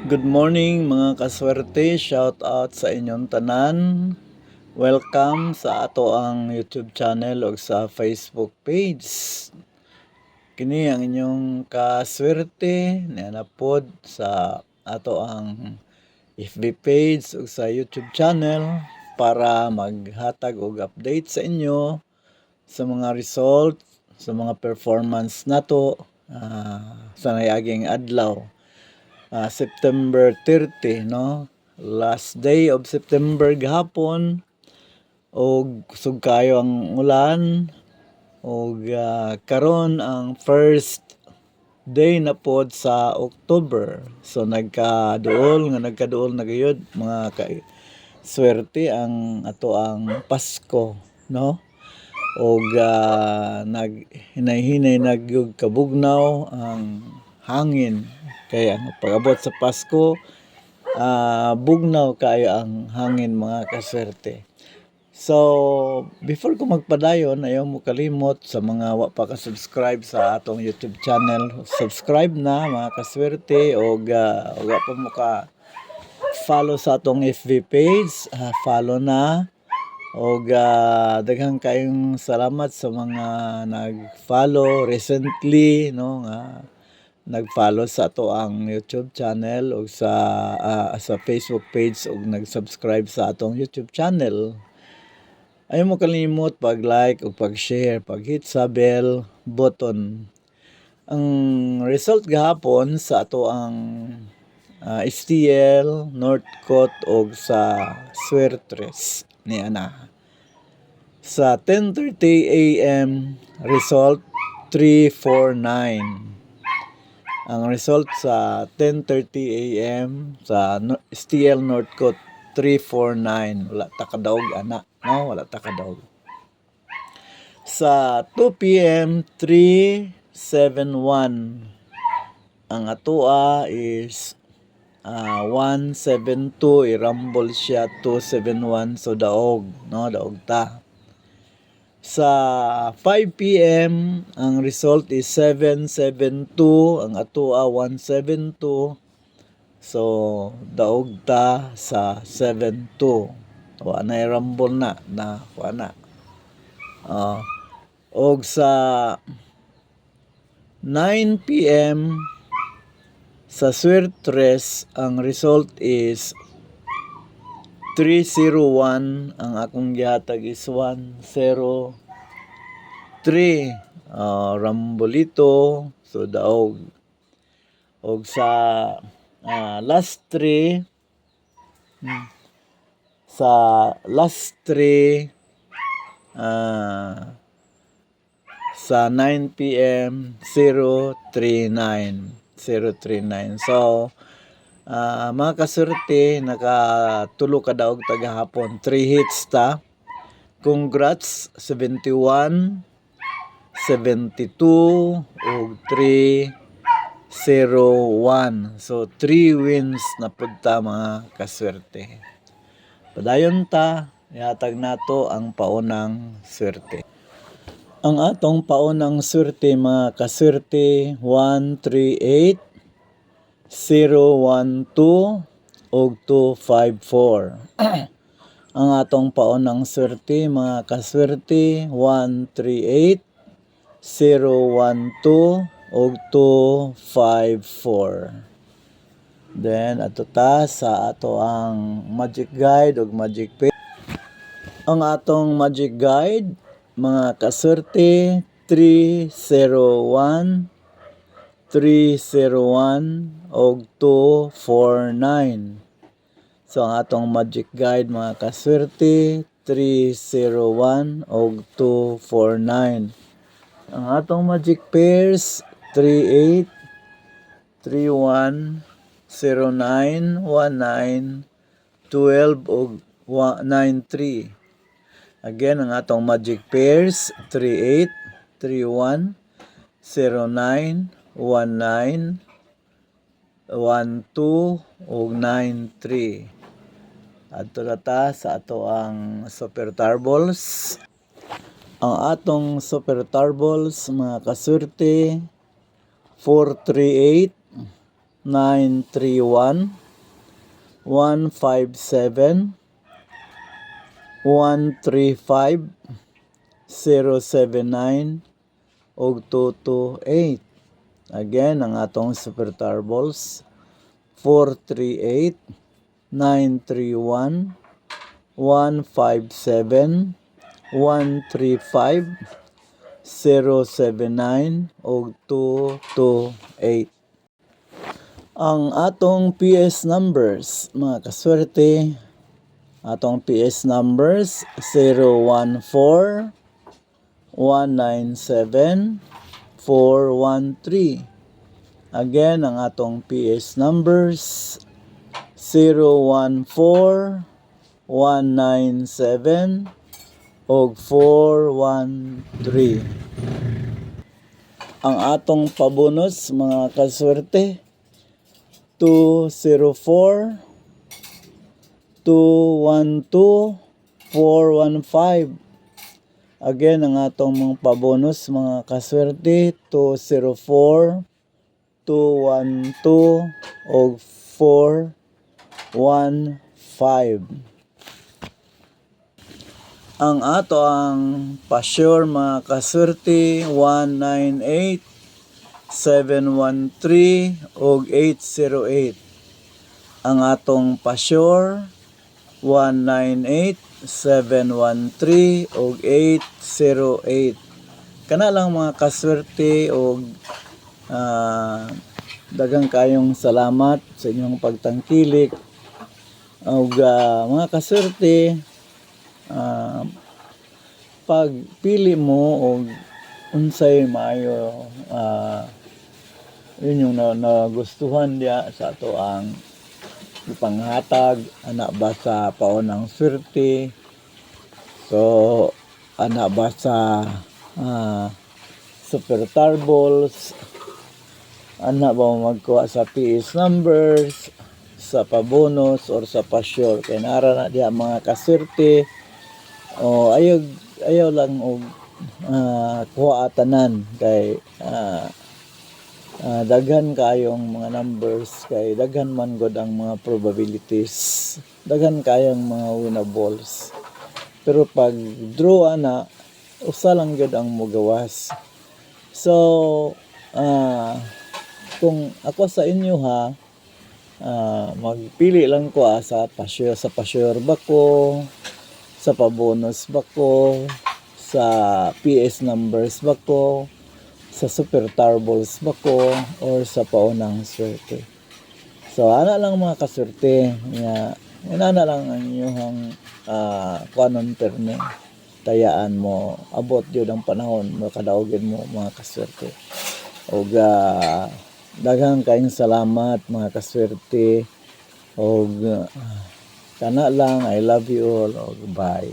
Good morning mga kaswerte, shout out sa inyong tanan. Welcome sa ato ang YouTube channel o sa Facebook page. Kini ang inyong kaswerte na napod sa ato ang FB page o sa YouTube channel para maghatag og update sa inyo sa mga result, sa mga performance nato sa nayaging adlaw. September 30, no? Last day of September gahapon og kusog kayo ang ulan og karon ang first day na pod sa October. So nagkaduol na gayud mga swerte ang ato ang Pasko, no? Og naghinay-hinay nagyug kabugnaw ang hangin kaya ang pag-abot sa Pasko bugnaw kayo ang hangin mga kaswerte. So before ko magpadayon ayaw mo kalimot sa mga wa pa ka-subscribe sa atong YouTube channel, subscribe na mga kaswerte og wa pa mo ka follow sa atong FB page, follow na. Og daghang kayong salamat sa mga nag-follow recently, no, nga nag-follow sa ato ang YouTube channel o sa Facebook page ug nag-subscribe sa atong YouTube channel. Ayaw mo kalimot pag-like o pag-share, pag-hit sa bell button. Ang result gahapon sa ato ang STL, Northcote o sa Suertres ni ana. Sa 10:30 AM result 349. Ang result sa 10:30 AM sa STL Northcote 349. Wala ta kadaog ana, no? Wala ta kadaog. Sa 2 PM 371. Ang atoa is 172, i-rumble siya 271, so daog, no? Daog ta. Sa 5 PM, ang result is 772, ang atoa 172. So, daog ta sa 72. Wa na i-rumble na wa na. Og sa 9 PM sa Suertres, ang result is 301, ang akong gihatag is 103. Rambolito, so daog. Og sa last 3 sa 9 PM 039. So mga kaswerte, nakatulo ka daog tagahapon, 3 hits ta. Congrats, 71, 72 ug 301. So 3 wins na punta mga kaswerte. Padayon ta, ihatag nato ang paunang swerte. Ang atong paunang swerte mga kaswerte 138, 012 ug 254. Ang atong paunang swerte mga kaswerte 138, 012 ug 254. Then ato ta sa ato ang magic guide ug magic page. Ang atong magic guide mga kaswerte 301, 301 og 249. So ang atong magic guide mga kaswerte 301 og 249. Ang atong magic pairs 38, 31, 09, 19, 12 og 93. Again, ang atong magic pairs 38, 31, 09, 19, 12 ug 93. Adto na ta sa ato ang Super Tarballs. Ang atong Super Tarballs mga kaswerte 438, 931 157 135 079 ug 228. Again, ang atong Super Tarballs 438 931 157 135 079 ug 228. Ang atong PS numbers, mga kaswerte, atong PS numbers 014 197 413. Again, ang atong PS numbers 014 197 ug 413. Ang atong pabonus, mga kaswerte, 204 212 415. Again, ang atong mga pabonus, mga kaswerte, 204 212 ug 415. Ang ato ang pa-sure, mga kaswerte, 198 713 ug 808. Ang atong pa-sure 198 713 ug 808. Kana lang, mga kaswerte, og daghang kayong salamat sa inyong pagtangkilik. Og mga kaswerte, pagpili mo og unsay maayo, yun yung nagustuhan diya sa ato ang ipanghatag, ana ba sa paunang swerte, so ana ba sa Super Tarballs, ana ba magkuha sa PS numbers, sa pabonus or sa pa-sure. Kaya nara na diya, mga kaswerte, o ayaw lang og kuha tanan kay daghan kayong mga numbers, kay daghan man god ang mga probabilities, daghan kayong mga winnables. Pero pag draw na, usa lang gud ang mogawas. So kung ako sa inyo, magpili lang ko sa pa-sure ba ko, sa pabonus ba ko, sa PS numbers ba ko, sa Super Tarballs ba ko, or sa paunang swerte. So ana lang, mga kaswerte, ana lang ang inyong kuanon perme, tayaan mo, abot yun ang panahon, makadaogin mo, mga kaswerte. Og daghang kayong salamat, mga kaswerte, og kana lang, I love you all, og bye.